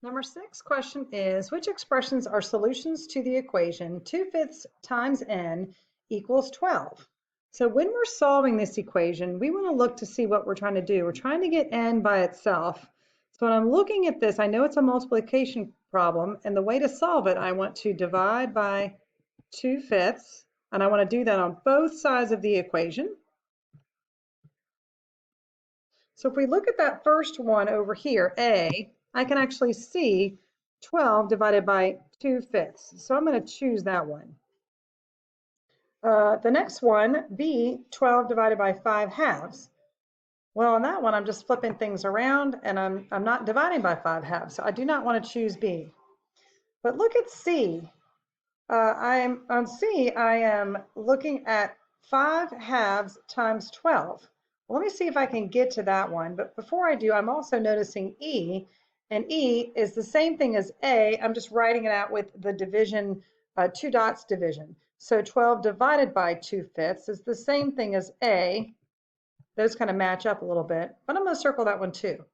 Number 6 question is, which expressions are solutions to the equation 2/5 times n equals 12? So when we're solving this equation, we want to look to see what we're trying to do. We're trying to get n by itself. So when I'm looking at this, I know it's a multiplication problem, and the way to solve it, I want to divide by 2/5, and I want to do that on both sides of the equation. So if we look at that first one over here, A, I can actually see 12 divided by 2/5. So I'm going to choose that one. The next one, B, 12 divided by 5/2. Well, on that one, I'm just flipping things around and I'm not dividing by 5/2. So I do not want to choose B. But look at C. On C, I am looking at 5/2 times 12. Well, let me see if I can get to that one. But before I do, I'm also noticing E, and E is the same thing as A. I'm just writing it out with the division, two dots division. So 12 divided by 2/5 is the same thing as A. Those kind of match up a little bit, but I'm going to circle that one too.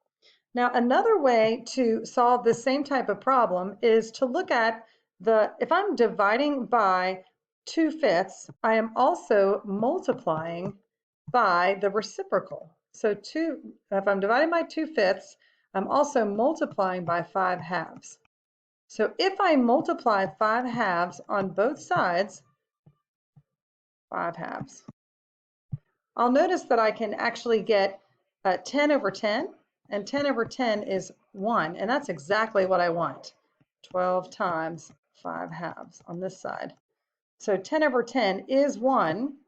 Now, another way to solve the same type of problem is to look at if I'm dividing by 2/5, I am also multiplying by the reciprocal. So if I'm dividing by 2/5, I'm also multiplying by 5/2. So if I multiply 5/2 on both sides, 5/2, I'll notice that I can actually get 10 over 10, and 10 over 10 is 1, and that's exactly what I want. 12 times 5/2 on this side. So 10 over 10 is 1,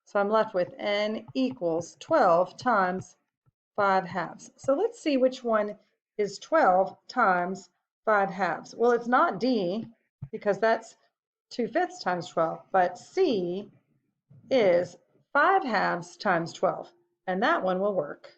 so I'm left with n equals 12 times 5/2. So let's see which one is 12 times 5/2. Well, it's not D, because that's 2/5 times 12, but C is 5/2 times 12, and that one will work.